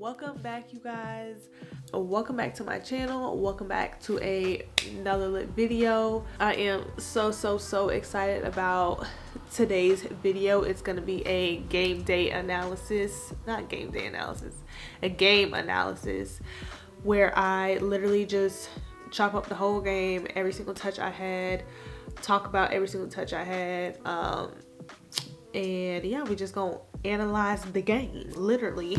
welcome back, you guys. Welcome back to my channel. Welcome back to another lit video. I am so excited about today's video. It's gonna be a game day analysis, not game day analysis, a game analysis where I literally just chop up the whole game, every single touch I had, talk about every single touch I had, and yeah, we just gonna analyze the game, literally.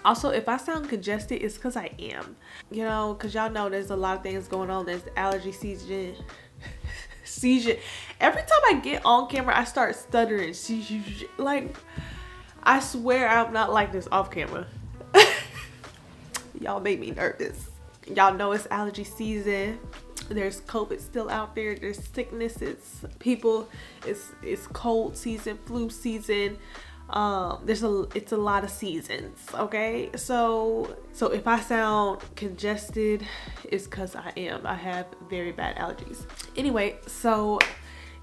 Also, if I sound congested, it's because I am, you know, because y'all know there's a lot of things going on. There's allergy season. Every time I get on camera, I start stuttering. Like, I swear I'm not like this off camera. Y'all make me nervous. Y'all know it's allergy season. There's COVID still out there. There's sickness. It's people. It's cold season, flu season. It's a lot of seasons, okay? So if I sound congested, it's because I have very bad allergies. Anyway, so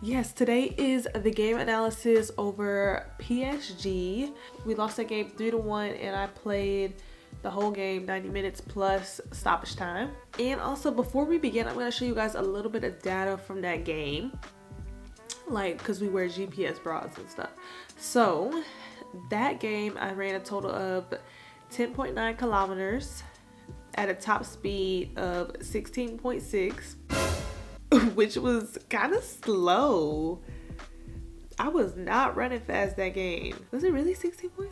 yes, today is the game analysis over PSG. We lost that game 3-1, and I played the whole game, 90 minutes plus stoppage time. And also, before we begin, I'm gonna show you guys a little bit of data from that game, like, because we wear GPS bras and stuff. So that game, I ran a total of 10.9 kilometers at a top speed of 16.6, which was kind of slow. I was not running fast that game. Was it really 16.6?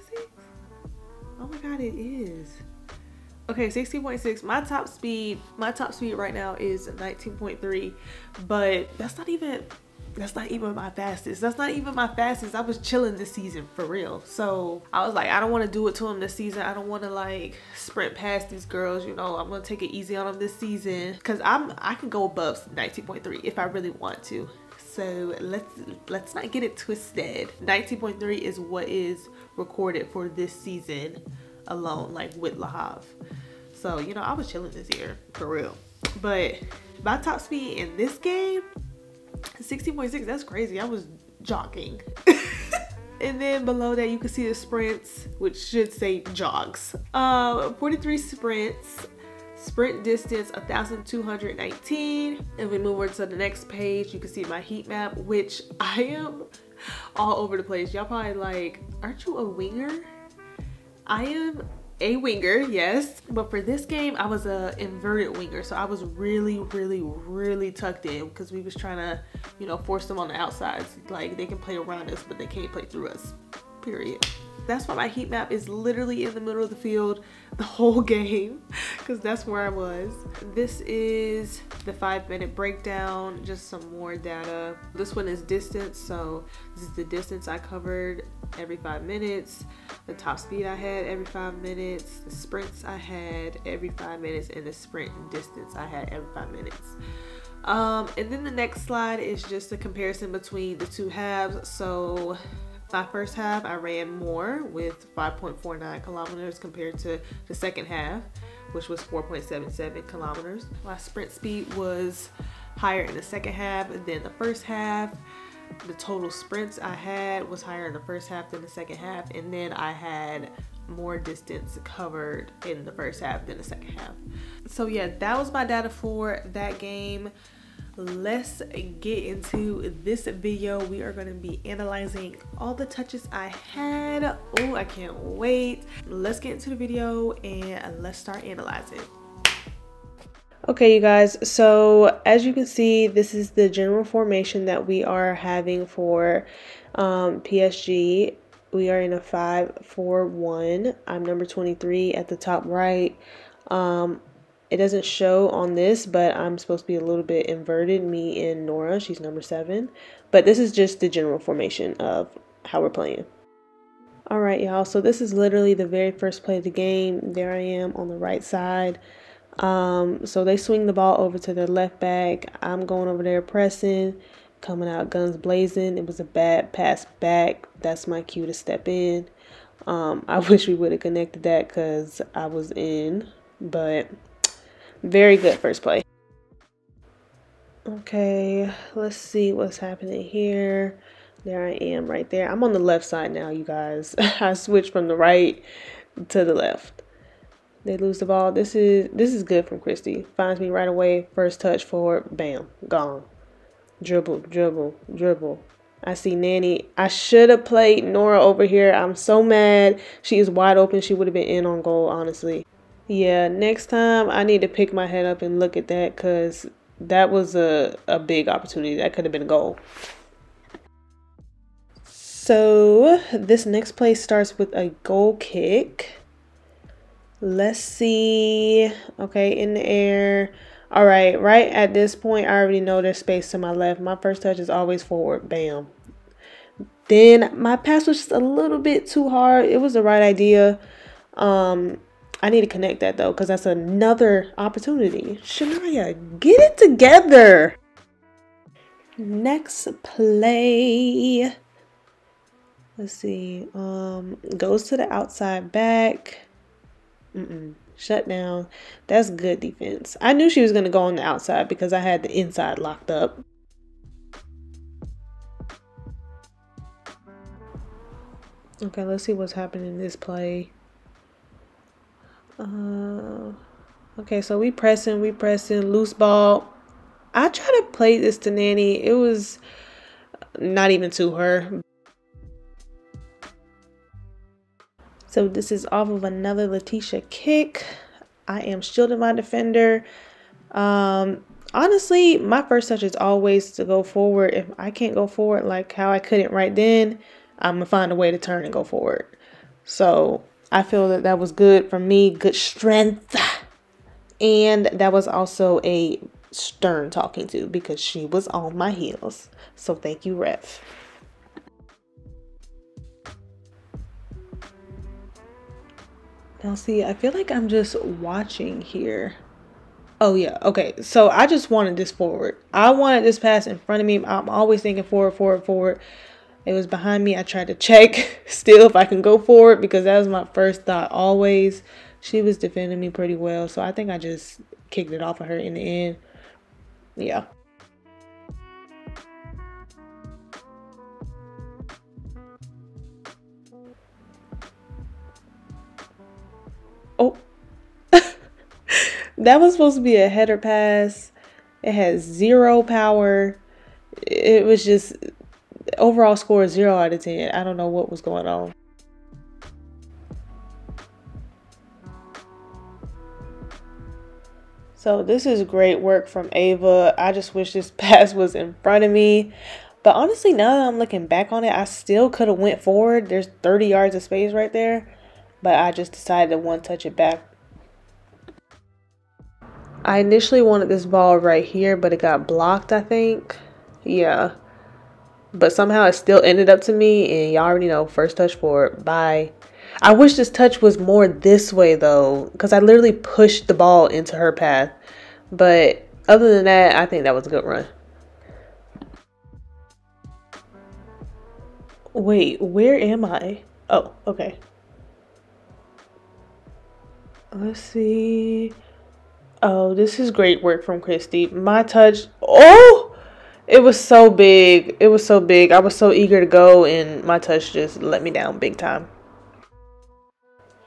Oh my god, it is. Okay, 16.6. My top speed right now is 19.3, but that's not even my fastest. That's not even my fastest. I was chilling this season for real. So I was like, I don't want to do it to them this season. I don't want to like sprint past these girls, you know. I'm gonna take it easy on them this season because I can go above 19.3 if I really want to. So let's not get it twisted. 19.3 is what is recorded for this season alone, like with Le Havre. So, you know, I was chilling this year for real. But my top speed in this game, 16.6, that's crazy. I was jogging. And then below that you can see the sprints, which should say jogs. 43 sprints. Sprint distance 1,219. And we move over to the next page, you can see my heat map, which I am all over the place. Y'all probably like, aren't you a winger? I am a winger, yes, but for this game I was a inverted winger, so I was really tucked in because we was trying to, you know, force them on the outsides. Like, they can play around us but they can't play through us, period. That's why my heat map is literally in the middle of the field the whole game, because that's where I was. This is the 5-minute breakdown, just some more data. This one is distance, so this is the distance I covered every 5 minutes, the top speed I had every 5 minutes, the sprints I had every 5 minutes, and the sprint distance I had every 5 minutes. And then the next slide is just a comparison between the two halves. So my first half, I ran more with 5.49 kilometers compared to the second half, which was 4.77 kilometers. My sprint speed was higher in the second half than the first half. The total sprints I had was higher in the first half than the second half, and then I had more distance covered in the first half than the second half. So yeah, that was my data for that game. Let's get into this video. We are going to be analyzing all the touches I had. Oh, I can't wait. Let's get into the video and let's start analyzing. Okay, you guys, so as you can see, this is the general formation that we are having for PSG. We are in a 5-4-1. I'm number 23 at the top right. It doesn't show on this, but I'm supposed to be a little bit inverted. Me and Nora, she's number 7. But this is just the general formation of how we're playing. All right, y'all. So this is literally the very first play of the game. There I am on the right side. So they swing the ball over to their left back. I'm going over there pressing, coming out guns blazing. It was a bad pass back. That's my cue to step in. I wish we would have connected that because I was in, but very good first play. Okay, let's see what's happening here. There I am right there. I'm on the left side now, you guys. I switched from the right to the left. They lose the ball. This is good from Christy. Finds me right away. First touch forward. Bam. Gone. Dribble, dribble, dribble. I see Nanny. I should have played Nora over here. I'm so mad. She is wide open. She would have been in on goal, honestly. Yeah, next time I need to pick my head up and look at that, because that was a big opportunity. That could have been a goal. So this next play starts with a goal kick. Let's see. Okay, in the air. All right, right at this point, I already know there's space to my left. My first touch is always forward. Bam. Then my pass was just a little bit too hard. It was the right idea. I need to connect that though, because that's another opportunity. Shania, get it together. Next play. Let's see. Goes to the outside back. Shut down. That's good defense. I knew she was going to go on the outside because I had the inside locked up. Okay, let's see what's happening in this play. Okay, so we pressing, loose ball. I tried to play this to Nanny. It was not even to her. So this is off of another Letitia kick. I am shielding my defender. Honestly, my first touch is always to go forward. If I can't go forward like how I couldn't right then, I'm going to find a way to turn and go forward. So I feel that that was good for me. Good strength. And that was also a stern talking to because she was on my heels. So thank you, ref. Now see, I feel like I'm just watching here. Oh yeah, okay. So I just wanted this forward. I wanted this pass in front of me. I'm always thinking forward, forward, forward. It was behind me. I tried to check still if I can go forward because that was my first thought always. She was defending me pretty well. So I think I just kicked it off of her in the end. Yeah. Oh. That was supposed to be a header pass. It has 0 power. It was just overall score 0 out of 10. I don't know what was going on. So this is great work from Ava. I just wish this pass was in front of me. But honestly, now that I'm looking back on it, I still could have went forward. There's 30 yards of space right there. But I just decided to one touch it back. I initially wanted this ball right here, but it got blocked, I think. Yeah. But somehow it still ended up to me. And y'all already know, first touch forward. Bye. I wish this touch was more this way, though. Because I literally pushed the ball into her path. But other than that, I think that was a good run. Wait, where am I? Oh, okay. Let's see. Oh, this is great work from Christy. My touch. Oh, it was so big. It was so big. I was so eager to go, and my touch just let me down big time.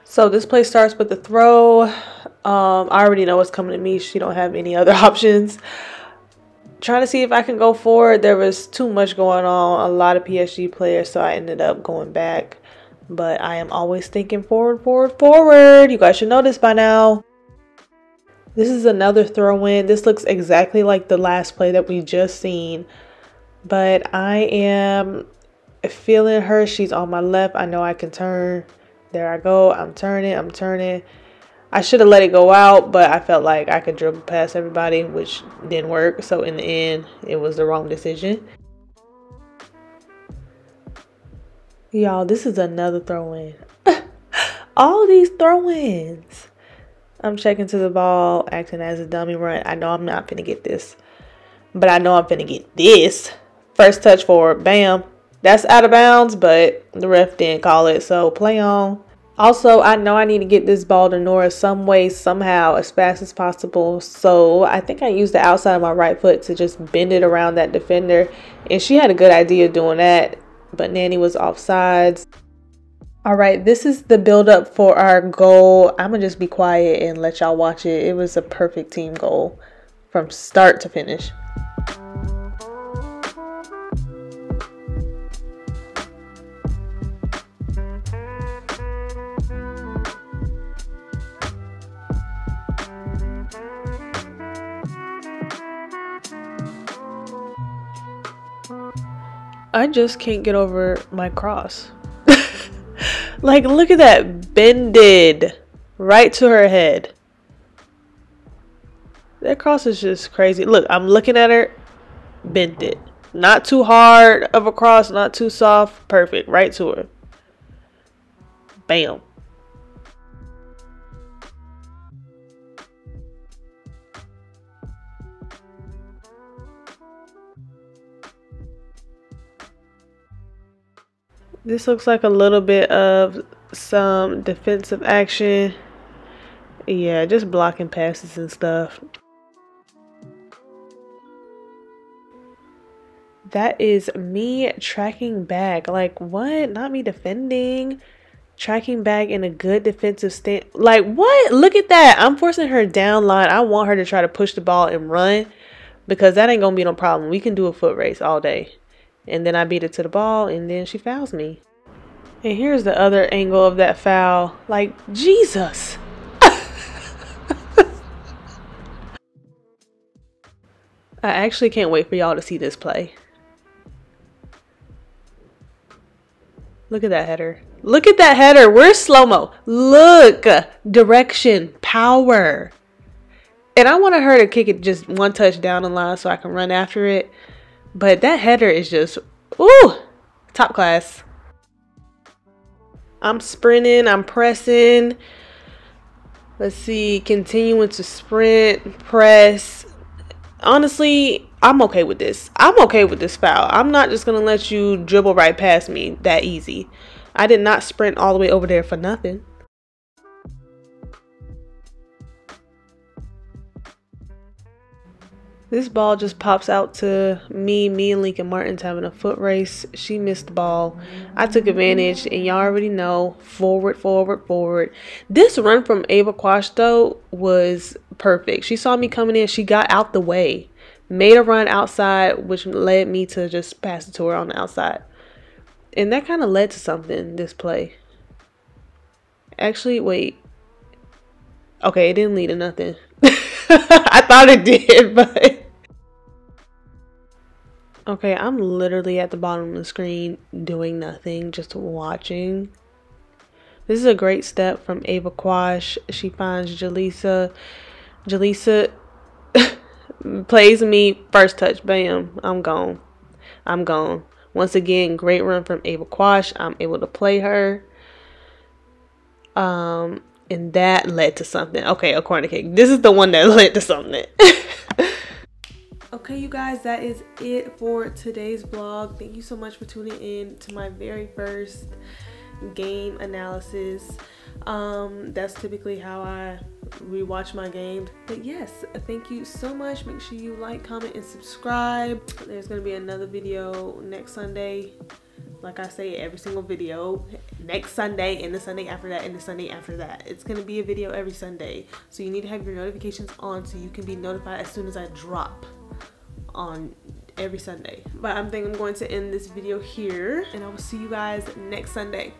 So this play starts with the throw. I already know what's coming to me. She don't have any other options. Trying to see if I can go forward. There was too much going on. A lot of PSG players, so I ended up going back. But I am always thinking forward, forward, forward. You guys should know this by now. This is another throw-in. This looks exactly like the last play that we just seen. But I am feeling her. She's on my left. I know I can turn. There I go. I'm turning. I'm turning. I should have let it go out, but I felt like I could dribble past everybody, which didn't work. So in the end, it was the wrong decision. Y'all, this is another throw-in. All these throw-ins. I'm checking to the ball, acting as a dummy run. I know I'm not finna get this. But I know I'm finna get this. First touch forward. Bam. That's out of bounds, but the ref didn't call it. So play on. Also, I know I need to get this ball to Nora some way, somehow, as fast as possible. So I think I used the outside of my right foot to just bend it around that defender. And she had a good idea doing that. But Nanny was offsides. All right, this is the build up for our goal. I'm gonna just be quiet and let y'all watch it. It was a perfect team goal from start to finish. I just can't get over my cross. Like, look at that, bended right to her head. That cross is just crazy. Look, I'm looking at her, bent it. Not too hard of a cross, not too soft, perfect, right to her. Bam. This looks like a little bit of some defensive action. Yeah, just blocking passes and stuff. That is me tracking back. Like, what? Not me defending. Tracking back in a good defensive stand. Like, what? Look at that. I'm forcing her down line. I want her to try to push the ball and run, because that ain't gonna be no problem. We can do a foot race all day. And then I beat it to the ball, and then she fouls me. And here's the other angle of that foul. Like, Jesus. I actually can't wait for y'all to see this play. Look at that header. Look at that header. Where's slow-mo? Look. Direction. Power. And I wanted her to kick it just one touch down the line so I can run after it. But that header is just, ooh, top class. I'm sprinting. I'm pressing. Let's see. Continuing to sprint, press. Honestly, I'm okay with this. I'm okay with this foul. I'm not just going to let you dribble right past me that easy. I did not sprint all the way over there for nothing. This ball just pops out to me and Lincoln Martin's having a foot race. She missed the ball. I took advantage, and y'all already know, forward, forward, forward. This run from Ava Quash, though, was perfect. She saw me coming in. She got out the way, made a run outside, which led me to just pass it to her on the outside. And that kind of led to something, this play. Actually, wait. Okay, it didn't lead to nothing. I thought it did, but... Okay, I'm literally at the bottom of the screen doing nothing, just watching. This is a great step from Ava Quash. She finds Jaleesa. Jaleesa plays me, first touch, bam, I'm gone. I'm gone. Once again, great run from Ava Quash. I'm able to play her. And that led to something. Okay, a corner kick. This is the one that led to something. Okay, you guys, that is it for today's vlog. Thank you so much for tuning in to my very first game analysis. That's typically how I rewatch my games. But yes, thank you so much. Make sure you like, comment, and subscribe. There's gonna be another video next Sunday. Like I say, every single video, next Sunday, and the Sunday after that, and the Sunday after that. It's gonna be a video every Sunday. So you need to have your notifications on so you can be notified as soon as I drop on every Sunday. But I think I'm going to end this video here, and I will see you guys next Sunday.